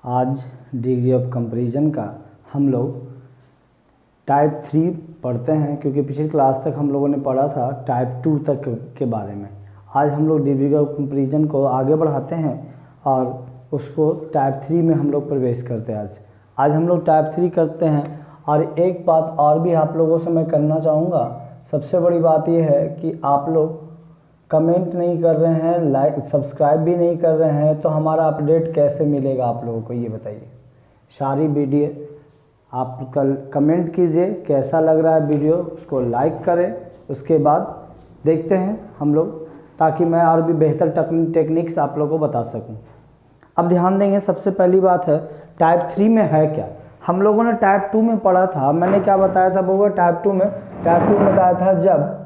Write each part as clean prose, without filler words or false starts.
आज degree of comparison का हम लोग टाइप 3 पढ़ते हैं, क्योंकि पिछली क्लास तक हम लोगों ने पढ़ा था टाइप 2 तक के बारे में। आज हम लोग डिग्री ऑफ कंपैरिजन को आगे बढ़ाते हैं और उसको टाइप 3 में हम लोग प्रवेश करते हैं। आज हम लोग टाइप 3 करते हैं। और एक बात और भी आप लोगों से मैं करना चाहूँगा। सबसे बड़ी बात यह है कि आप लोग कमेंट नहीं कर रहे हैं, लाइक सब्सक्राइब भी नहीं कर रहे हैं, तो हमारा अपडेट कैसे मिलेगा आप लोगों को, ये बताइए। सारी वीडियो आप कल कमेंट कीजिए कैसा लग रहा है वीडियो, उसको लाइक करें। उसके बाद देखते हैं हम लोग, ताकि मैं और भी बेहतर टेक्निक्स आप लोगों को बता सकूं। अब ध्यान देंगे, सबसे पहली बात है टाइप 3 में है क्या। हम लोगों ने टाइप 2 में पढ़ा था। मैंने क्या बताया था बउआ टाइप 2 में बताया था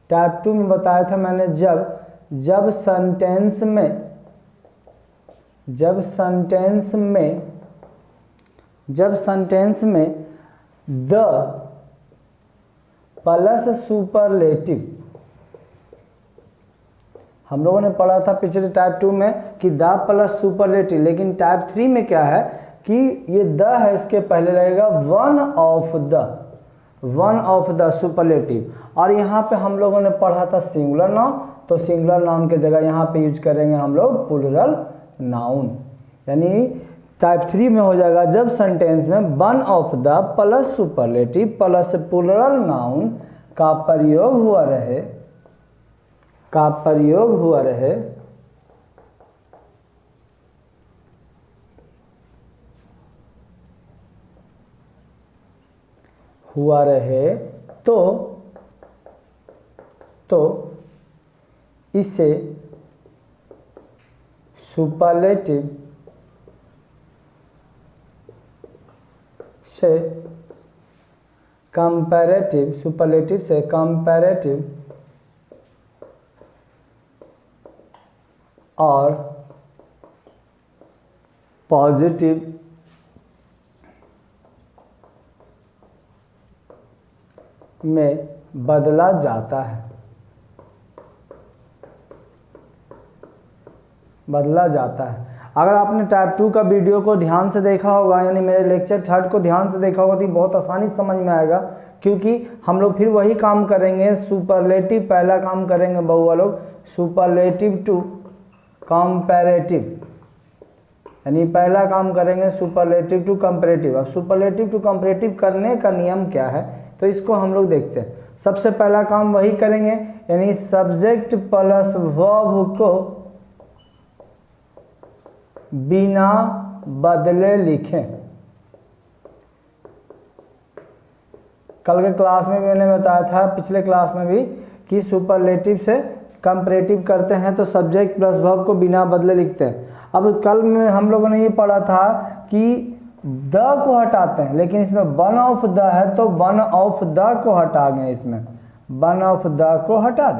टाइप 2 में बताया था मैंने जब सेंटेंस में द प्लस सुपरलेटिव, हम लोगों ने पढ़ा था पिछले टाइप 2 में कि द प्लस सुपरलेटिव, लेकिन टाइप 3 में क्या है कि ये द है, इसके पहले रहेगा वन ऑफ द सुपरलेटिव। और यहाँ पे हम लोगों ने पढ़ा था सिंगुलर नाउन, तो सिंगुलर नाउन के जगह यहाँ पे यूज करेंगे हम लोग प्लूरल नाउन। यानी टाइप 3 में हो जाएगा जब सेंटेंस में one of the plus superlative plus plural noun का प्रयोग हुआ रहे तो इसे सुपरलेटिव से कंपैरेटिव और पॉजिटिव में बदला जाता है। अगर आपने टाइप 2 का वीडियो को ध्यान से देखा होगा, यानी मेरे लेक्चर 3 को ध्यान से देखा होगा, तो बहुत आसानी समझ में आएगा, क्योंकि हम लोग फिर वही काम करेंगे। सुपरलेटिव पहला काम करेंगे बहुआ लोग, सुपरलेटिव टू कंपैरेटिव, यानी पहला काम करेंगे सुपरलेटिव टू कंपैरेटिव। अब सुपरलेटिव टू कंपैरेटिव करने का नियम क्या है, तो इसको हम लोग देखते हैं। सबसे पहला काम वही करेंगे, यानी सब्जेक्ट प्लस वर्ब को बिना बदले लिखें। कल के क्लास में भी मैंने बताया था, पिछले क्लास में भी, कि सुपरलेटिव से कंपैरेटिव करते हैं तो सब्जेक्ट प्लस वर्ब को बिना बदले लिखते हैं। अब कल में हम लोगों ने ये पढ़ा था कि द को हटाते हैं, लेकिन इसमें वन ऑफ द है तो वन ऑफ द को हटा गए, इसमें वन ऑफ द को हटा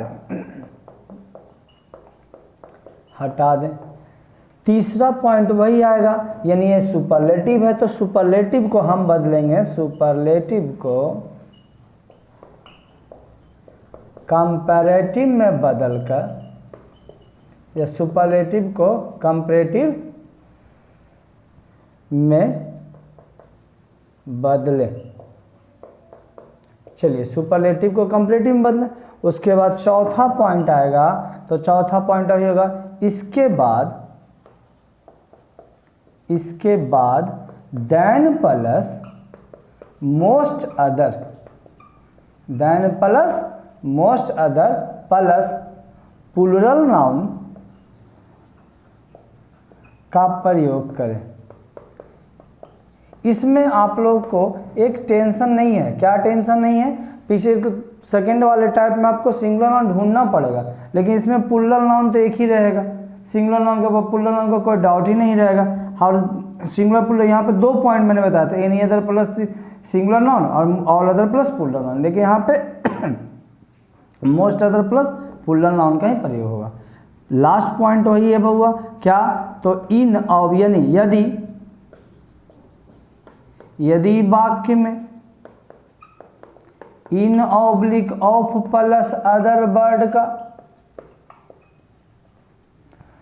दें। तीसरा पॉइंट वही आएगा, यानी ये सुपरलेटिव है तो सुपरलेटिव को हम बदलेंगे, सुपरलेटिव को कंपैरेटिव में बदलकर, या सुपरलेटिव को कंपैरेटिव में बदले। चलिए सुपरलेटिव को कंपैरेटिव में बदले। उसके बाद चौथा पॉइंट आएगा, तो चौथा पॉइंट अभी होगा इसके बाद than plus most other plus plural noun का प्रयोग करें। इसमें आप लोग को एक टेंशन नहीं है। क्या टेंशन नहीं है? पीछे सेकंड वाले टाइप में आपको सिंगुलर नाउन ढूंढना पड़ेगा, लेकिन इसमें प्लूरल नाउन तो एक ही रहेगा। सिंगुलर नाउन के ऊपर प्लूरल नाउन का कोई डाउट ही नहीं रहेगा। और सिंगुलर प्लूरल यहाँ पे 2 पॉइंट मैंने बताया था, any other plus singular noun और all other plus plural noun, लेकिन यहाँ पे most other plus plural noun का ही प्रयोग होगा। लास्ट पॉइंट वही है बउआ, क्या? तो इन ऑफ, यानी यदि वाक्य में इन oblique of plus other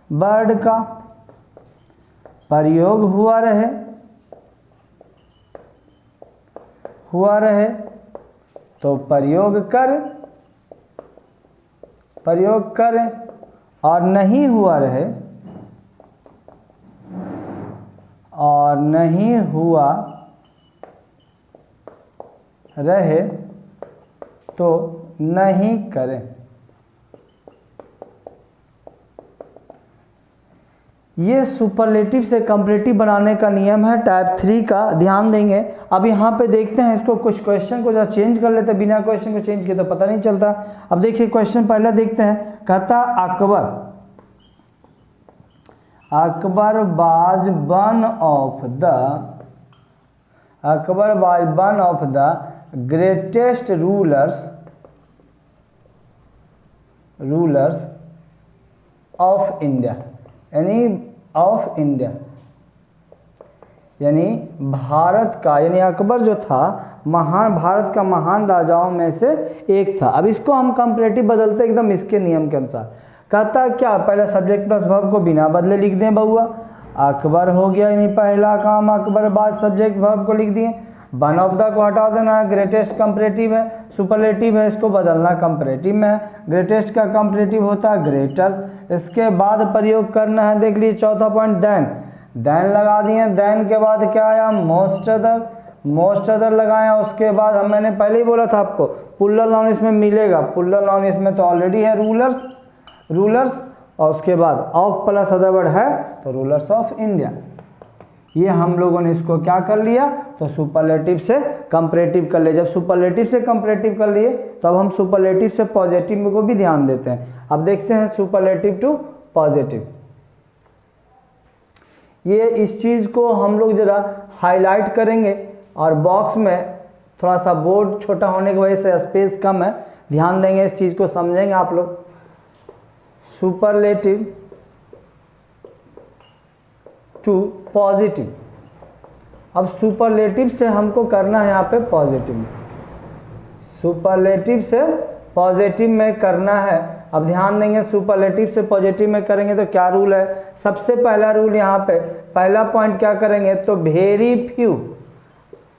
word का प्रयोग हुआ रहे तो प्रयोग करें, और नहीं हुआ रहे तो नहीं करें। ये सुपरलेटिव से कंपैरेटिव बनाने का नियम है टाइप 3 का, ध्यान देंगे। अब यहाँ पे देखते हैं इसको, कुछ क्वेश्चन को जरा चेंज कर लेते हैं, बिना क्वेश्चन को चेंज किए तो पता नहीं चलता। अब देखिए क्वेश्चन पहला देखते हैं, कहता Akbar was one of the greatest rulers of India, यानी भारत का, यानी अकबर जो था भारत का महान राजाओं में से एक था। अब इसको हम कंपैरेटिव बदलते एकदम इसके नियम के अनुसार। कहता क्या, पहले सब्जेक्ट प्लस वर्ब को बिना बदले लिख दें बउआ, अकबर हो गया, यानी पहला काम अकबर, बाद सब्जेक्ट वर्ब को लिख दिए। वन ऑफ द को हटा देना है, ग्रेटेस्ट कंपैरेटिव है, सुपरलेटिव है, इसको बदलना कंपैरेटिव में है। ग्रेटेस्ट का कंपैरेटिव होता है ग्रेटर। इसके बाद प्रयोग करना है, देख लीजिए चौथा पॉइंट, देन लगा दिए। देन के बाद क्या आया, मोस्ट अदर लगाया। उसके बाद मैंने पहले ही बोला था आपको प्लूरल नाउन इसमें मिलेगा, प्लूरल नाउन इसमें तो ऑलरेडी है रूलर्स, और उसके बाद ऑफ प्लस अदर वर्ड है तो रूलर्स ऑफ इंडिया। ये हम लोगों ने इसको क्या कर लिया, तो सुपरलेटिव से कंपैरेटिव कर लिया। जब सुपरलेटिव से कंपैरेटिव कर लिए तो अब हम सुपरलेटिव से पॉजिटिव को भी ध्यान देते हैं। अब देखते हैं सुपरलेटिव टू पॉजिटिव। ये इस चीज़ को हम लोग जरा हाईलाइट करेंगे, और बॉक्स में थोड़ा सा बोर्ड छोटा होने की वजह से स्पेस कम है, ध्यान देंगे, इस चीज़ को समझेंगे आप लोग। Superlative to positive. अब सुपरलेटिव से हमको करना है यहाँ पे पॉजिटिव में, सुपरलेटिव से पॉजिटिव में करना है। अब ध्यान देंगे, सुपरलेटिव से पॉजिटिव में करेंगे तो क्या रूल है। सबसे पहला रूल यहाँ पे, पहला पॉइंट क्या करेंगे, तो वेरी फ्यू।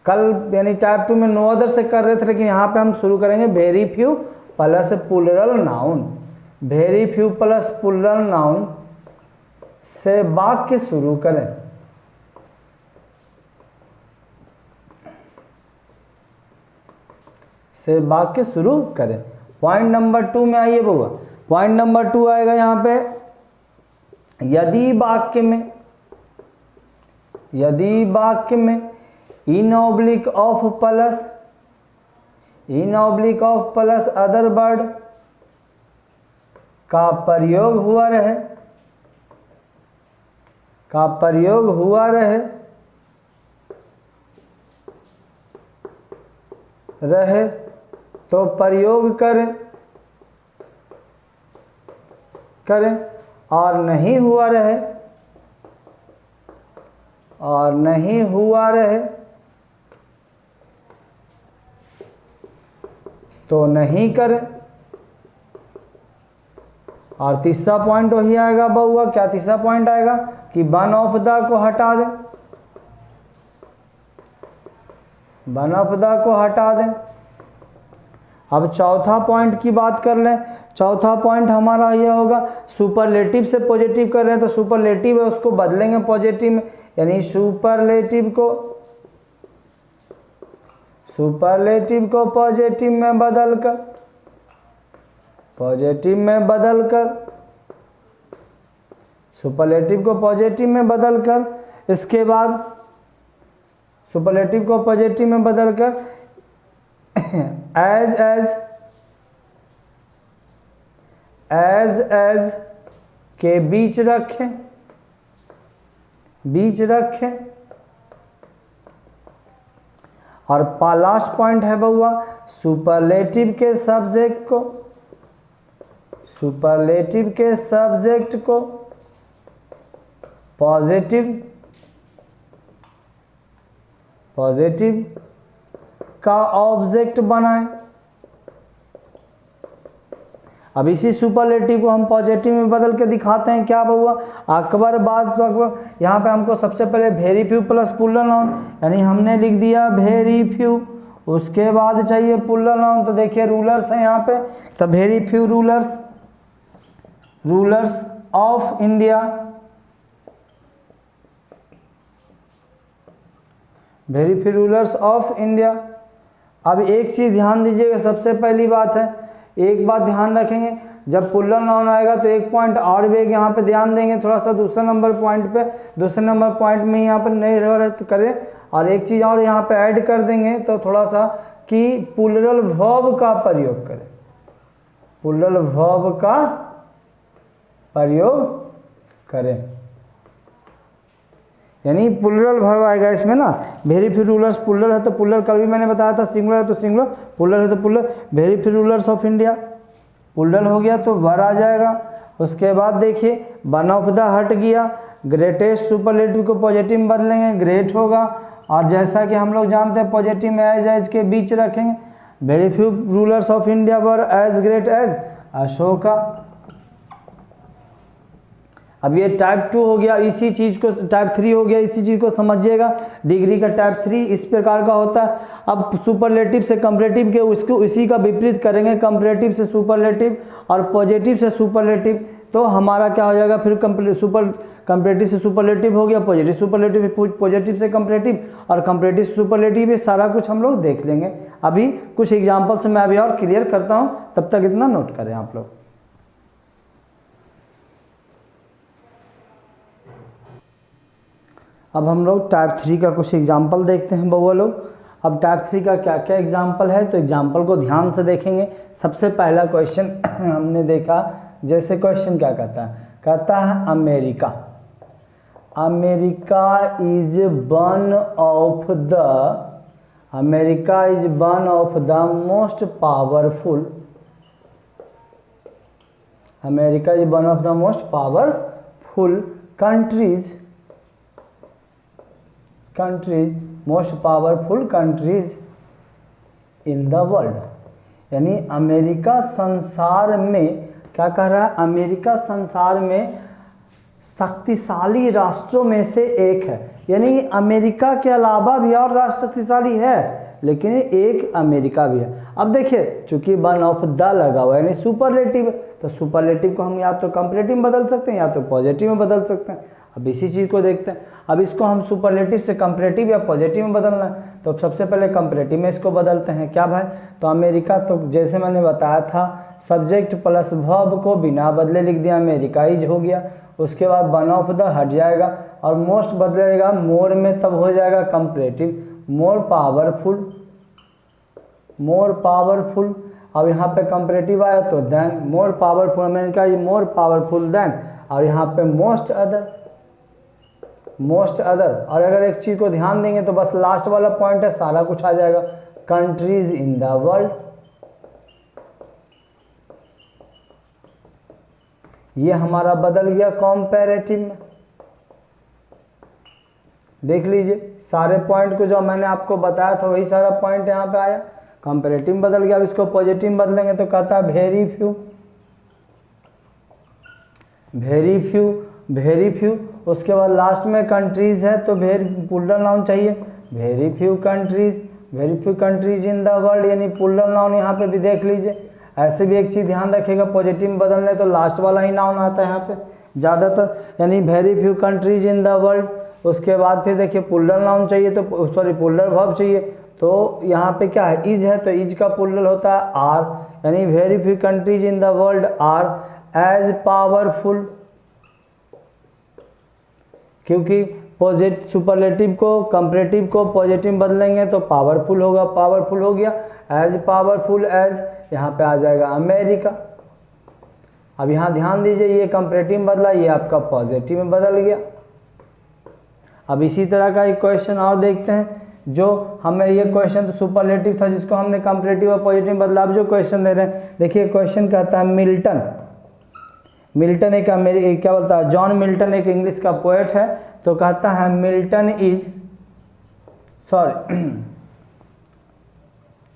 कल यानी टाइप 2 में नो अदर से कर रहे थे, लेकिन यहाँ पे हम शुरू करेंगे very few plus plural noun. Very few plus plural noun से वाक्य शुरू करें। पॉइंट नंबर 2 में आइए बउआ, पॉइंट नंबर 2 आएगा यहाँ पे, यदि वाक्य में इन oblique of plus other word का प्रयोग हुआ रहे तो प्रयोग करें, और नहीं हुआ रहे तो नहीं करें। और तीसरा पॉइंट वही आएगा बउआ, क्या तीसरा पॉइंट आएगा कि वन ऑफ द को हटा दें, अब चौथा पॉइंट की बात कर लें। चौथा पॉइंट हमारा यह होगा, सुपरलेटिव से पॉजिटिव कर रहे हैं तो सुपरलेटिव है उसको बदलेंगे पॉजिटिव में, यानी सुपरलेटिव को पॉजिटिव में बदलकर, इसके बाद सुपरलेटिव को पॉजिटिव में बदलकर एज के बीच रखें। और लास्ट पॉइंट है बउआ, सुपरलेटिव के सब्जेक्ट को पॉजिटिव का ऑब्जेक्ट बनाएं। अब इसी सुपरलेटिव को हम पॉजिटिव में बदल के दिखाते हैं, क्या बउआ, अकबर बाज तो अकबर, यहाँ पे हमको सबसे पहले very few plus plural noun, यानी हमने लिख दिया वेरी फ्यू। उसके बाद चाहिए प्लूरल नाउन, तो देखिए रूलर्स है यहाँ पे, तो very few rulers, rulers of India, very few rulers of India. अब एक चीज़ ध्यान दीजिएगा, सबसे पहली बात है, एक बात ध्यान रखेंगे, जब प्लूरल नाउन आएगा तो एक पॉइंट और भी यहाँ पे ध्यान देंगे थोड़ा सा, दूसरे नंबर पॉइंट पे, दूसरे नंबर पॉइंट में यहाँ पर नहीं रह तो करें। और एक चीज़ और यहाँ पे ऐड कर देंगे तो थोड़ा सा कि प्लूरल वर्ब का प्रयोग करें, प्लूरल वर्ब का प्रयोग करें, यानी प्लूरल वर्ब आएगा इसमें ना। वेरी फ्यू रूलर्स प्लूरल है तो प्लूरल, कल भी मैंने बताया था सिंगुलर है तो सिंगुलर, प्लूरल है तो plural. Very few rulers of India plural हो गया तो वर आ जाएगा। उसके बाद देखिए वन ऑफ द हट गया, ग्रेटेस्ट सुपरलेटिव को पॉजिटिव में बदलेंगे, ग्रेट होगा। और जैसा कि हम लोग जानते हैं पॉजिटिव में एज के बीच रखेंगे। Very few rulers of India were as great as Ashoka. अब ये टाइप 2 हो गया, इसी चीज़ को टाइप 3 हो गया, इसी चीज़ को समझिएगा। डिग्री का टाइप 3 इस प्रकार का होता है। अब सुपरलेटिव से कंपैरेटिव के उसको इसी का विपरीत करेंगे, कंपैरेटिव से सुपरलेटिव और पॉजिटिव से सुपरलेटिव, तो हमारा क्या हो जाएगा फिर कंपैरेटिव से सुपरलेटिव हो गया, पॉजिटिव सुपरलेटिव, पॉजिटिव से कंपैरेटिव और कंपैरेटिव से सुपरलेटिव, ये सारा कुछ हम लोग देख लेंगे। अभी कुछ एग्जाम्पल से मैं अभी और क्लियर करता हूँ, तब तक इतना नोट करें आप लोग। अब हम लोग टाइप 3 का कुछ एग्जाम्पल देखते हैं बउआ लोग। अब टाइप 3 का क्या क्या एग्जाम्पल है, तो एग्जाम्पल को ध्यान से देखेंगे। सबसे पहला क्वेश्चन हमने देखा, जैसे क्वेश्चन क्या कहता है America, America is one of the, America is one of the most powerful, America is one of the most powerful countries, most powerful countries in the world. यानी अमेरिका संसार में क्या कह रहा है, अमेरिका संसार में शक्तिशाली राष्ट्रों में से एक है। यानी अमेरिका के अलावा भी और राष्ट्र शक्तिशाली है, लेकिन एक अमेरिका भी है। अब देखिए चूंकि वन ऑफ द लगा हुआ है यानी सुपरलेटिव, तो सुपरलेटिव को हम या तो कंपैरेटिव में बदल सकते हैं या तो पॉजिटिव में बदल सकते हैं। अब इसी चीज़ को देखते हैं। अब इसको हम सुपरलेटिव से कंपैरेटिव या पॉजिटिव में बदलना है, तो सबसे पहले कंपैरेटिव में इसको बदलते हैं। क्या भाई, तो अमेरिका, तो जैसे मैंने बताया था सब्जेक्ट प्लस वर्ब को बिना बदले लिख दिया, अमेरिकाइज हो गया। उसके बाद वन ऑफ द हट जाएगा और मोस्ट बदलेगा मोर में, तब हो जाएगा comparative, more powerful, more powerful. अब यहाँ पे कंपैरेटिव आया तो than more powerful, America is more powerful than, और यहाँ पे मोस्ट अदर, मोस्ट अदर। और अगर एक चीज़ को ध्यान देंगे तो बस लास्ट वाला पॉइंट है, सारा कुछ आ जाएगा, कंट्रीज इन द वर्ल्ड। ये हमारा बदल गया कंपैरेटिव में। देख लीजिए सारे पॉइंट को जो मैंने आपको बताया था वही सारा पॉइंट यहाँ पे आया, कंपैरेटिव बदल गया। अब इसको पॉजिटिव में बदलेंगे तो कहता है very few, very few, very few. उसके बाद लास्ट में कंट्रीज है तो प्लूरल नाउन चाहिए, very few countries, very few countries in the world, यानी प्लूरल नाउन यहाँ पे भी देख लीजिए। ऐसे भी एक चीज़ ध्यान रखिएगा, पॉजिटिव में बदलने तो लास्ट वाला ही नाउन आता है यहाँ पे ज़्यादातर, यानी very few countries in the world. उसके बाद फिर देखिए प्लूरल नाउन चाहिए तो सॉरी प्लूरल वर्ब चाहिए, तो यहाँ पे क्या है इज है, तो इज का प्लूरल होता है आर, यानी very few countries in the world are as powerful. क्योंकि पॉजिटिव सुपरलेटिव को कंपैरेटिव को पॉजिटिव बदलेंगे तो पावरफुल होगा, पावरफुल हो गया, एज पावरफुल एज, यहाँ पे आ जाएगा अमेरिका। अब यहाँ ध्यान दीजिए ये कंपैरेटिव में बदला, ये आपका पॉजिटिव में बदल गया। अब इसी तरह का एक क्वेश्चन और देखते हैं, जो हमें ये क्वेश्चन तो सुपरलेटिव था जिसको हमने कंपैरेटिव और पॉजिटिव में बदला। अब जो क्वेश्चन दे रहे हैं देखिए, क्वेश्चन कहता है मिल्टन, मिल्टन एक क्या बोलता है, जॉन मिल्टन एक इंग्लिश का पोएट है, तो कहता है मिल्टन इज, सॉरी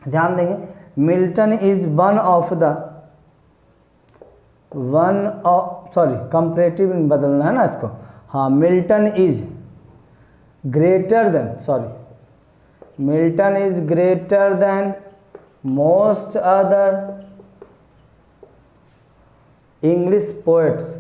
ध्यान देंगे, Milton is one of the, one of, sorry comparative बदलना है ना इसको, हाँ, Milton is greater than most other English poets.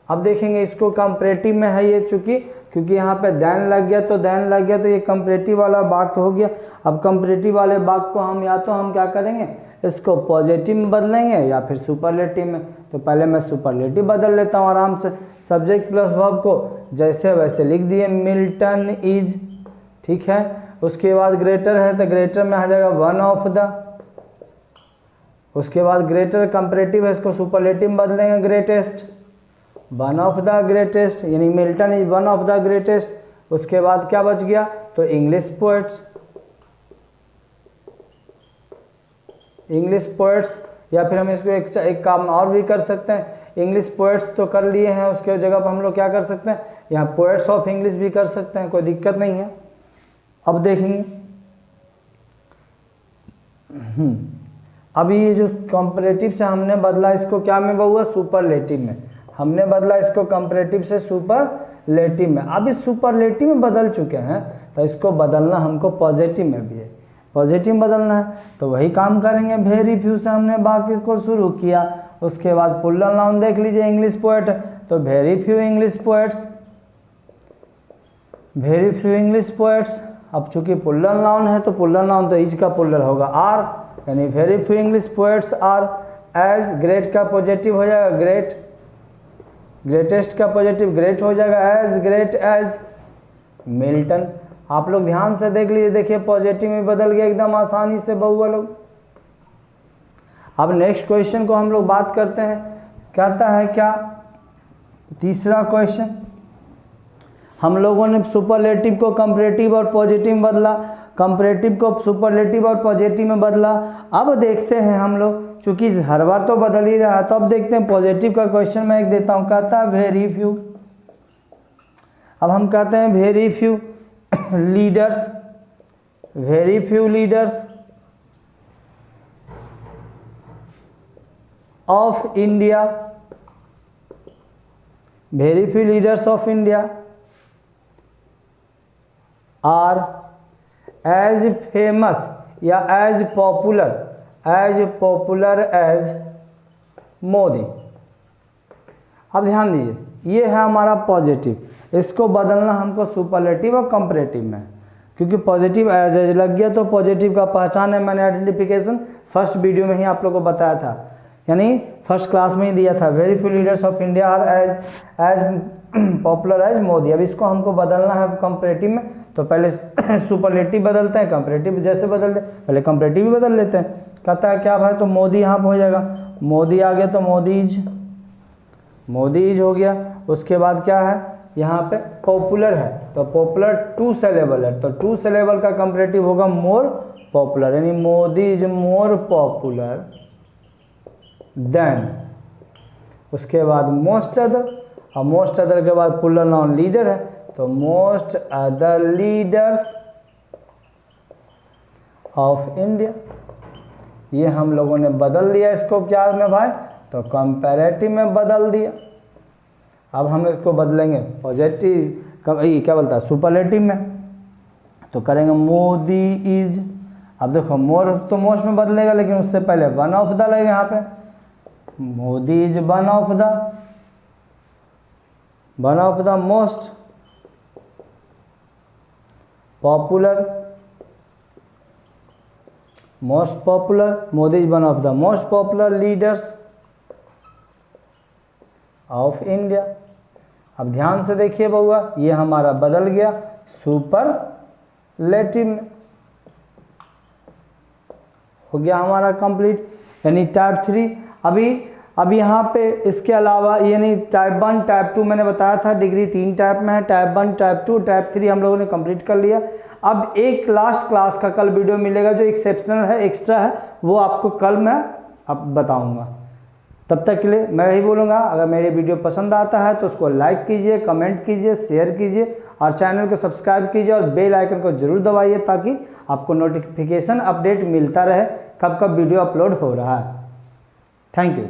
अब देखेंगे इसको कंपैरेटिव में है ये, क्योंकि यहाँ पे देन लग गया तो ये कंपैरेटिव वाला वाक्य हो गया। अब कंपैरेटिव वाले वाक्य को हम क्या करेंगे, इसको पॉजिटिव में बदलेंगे या फिर सुपरलेटिव में। तो पहले मैं सुपरलेटिव बदल लेता हूँ आराम से। सब्जेक्ट प्लस वर्ब को जैसे वैसे लिख दिए, मिल्टन इज, ठीक है। उसके बाद ग्रेटर है तो ग्रेटर में आ जाएगा वन ऑफ द। उसके बाद ग्रेटर कंपैरेटिव है, इसको सुपरलेटिव में बदलेंगे, greatest, one of the greatest, यानी Milton is one of the greatest. उसके बाद क्या बच गया, तो इंग्लिश पोएट्स, या फिर हम इसको एक काम और भी कर सकते हैं। इंग्लिश पोएट्स तो कर लिए हैं, उसके जगह पर हम लोग क्या कर सकते हैं, यहाँ पोएट्स ऑफ इंग्लिश भी कर सकते हैं, कोई दिक्कत नहीं है। अब देखेंगे, अभी ये जो कंपैरेटिव से हमने बदला, इसको क्या में हुआ, सुपरलेटिव में। हमने बदला इसको कंपैरेटिव से सुपरलेटिव में। अब इस सुपरलेटिव में बदल चुके हैं तो इसको बदलना हमको पॉजिटिव में भी है, पॉजिटिव में बदलना है। तो वही काम करेंगे, वेरी फ्यू से हमने वाक्य को शुरू किया। उसके बाद प्लूरल नाउन देख लीजिए, इंग्लिश पोएट, तो वेरी फ्यू इंग्लिश पोएट्स। अब चूंकि प्लूरल नाउन है तो प्लूरल नाउन तो इज का प्लूरल होगा आर, यानी very few English poets are as. Great का पॉजिटिव हो जाएगा ग्रेट, ग्रेटेस्ट का पॉजिटिव ग्रेट हो जाएगा एज ग्रेट एज मिल्टन। आप लोग ध्यान से देख लीजिए, देखिए पॉजिटिव में बदल गया एकदम आसानी से बहुआ लोग। अब नेक्स्ट क्वेश्चन को हम लोग बात करते हैं, कहता है क्या, तीसरा क्वेश्चन, हम लोगों ने सुपरलेटिव को कंपैरेटिव और पॉजिटिव में बदला, कंपैरेटिव को सुपरलेटिव और पॉजिटिव में बदला। अब देखते हैं हम लोग, चूंकि हर बार तो बदल ही रहा है, तो अब देखते हैं पॉजिटिव का क्वेश्चन मैं एक देता हूं, कहता है वेरी फ्यू। अब हम कहते हैं very few leaders of India, very few leaders of India are as famous या एज पॉपुलर एज मोदी। अब ध्यान दीजिए, ये है हमारा पॉजिटिव, इसको बदलना हमको सुपरलेटिव और कंपैरेटिव में, क्योंकि पॉजिटिव एज लग गया तो पॉजिटिव का पहचान है, मैंने आइडेंटिफिकेशन फर्स्ट वीडियो में ही आप लोगों को बताया था, यानी फर्स्ट क्लास में ही दिया था। Very few leaders of India are as popular as Modi. अब इसको हमको बदलना है कंपैरेटिव में, तो पहले सुपरलेटिव बदलते हैं, कंपैरेटिव जैसे बदलते हैं, पहले कंपैरेटिव भी बदल लेते हैं। कहता है क्या भाई, तो मोदी यहाँ पर हो जाएगा, मोदी आ गया तो मोदी इज हो गया। उसके बाद क्या है, यहाँ पे पॉपुलर है, तो पॉपुलर 2 सिलेबल है, तो 2 सिलेबल का कंपैरेटिव होगा मोर पॉपुलर, यानी Modi is more popular than. उसके बाद मोस्ट अदर, और मोस्ट अदर के बाद प्लूरल नाउन लीडर है, तो most other leaders of India. ये हम लोगों ने बदल दिया इसको क्या में भाई, तो कंपैरेटिव में बदल दिया। अब हम इसको बदलेंगे पॉजिटिव, क्या बोलता है, सुपरलेटिव में, तो करेंगे मोदी इज। अब देखो मोर तो मोस्ट में बदलेगा, लेकिन उससे पहले वन ऑफ द लगेगा यहाँ पे, Modi is one of the most popular, Modi is one of the most popular leaders of India. अब ध्यान से देखिए बउआ, ये हमारा बदल गया सुपरलेटिव में, हो गया हमारा कंप्लीट, यानी टाइप 3। अभी यहाँ पे इसके अलावा यानी टाइप 1 टाइप 2 मैंने बताया था, डिग्री 3 टाइप में है, टाइप 1 टाइप 2 टाइप 3 हम लोगों ने कंप्लीट कर लिया। अब एक लास्ट क्लास का कल वीडियो मिलेगा जो एक्सेप्शनल है, एक्स्ट्रा है, वो आपको कल मैं अब बताऊंगा। तब तक के लिए मैं यही बोलूँगा, अगर मेरी वीडियो पसंद आता है तो उसको लाइक कीजिए, कमेंट कीजिए, शेयर कीजिए और चैनल को सब्सक्राइब कीजिए और बेल आइकन को जरूर दबाइए ताकि आपको नोटिफिकेशन अपडेट मिलता रहे कब कब वीडियो अपलोड हो रहा है। Thank you.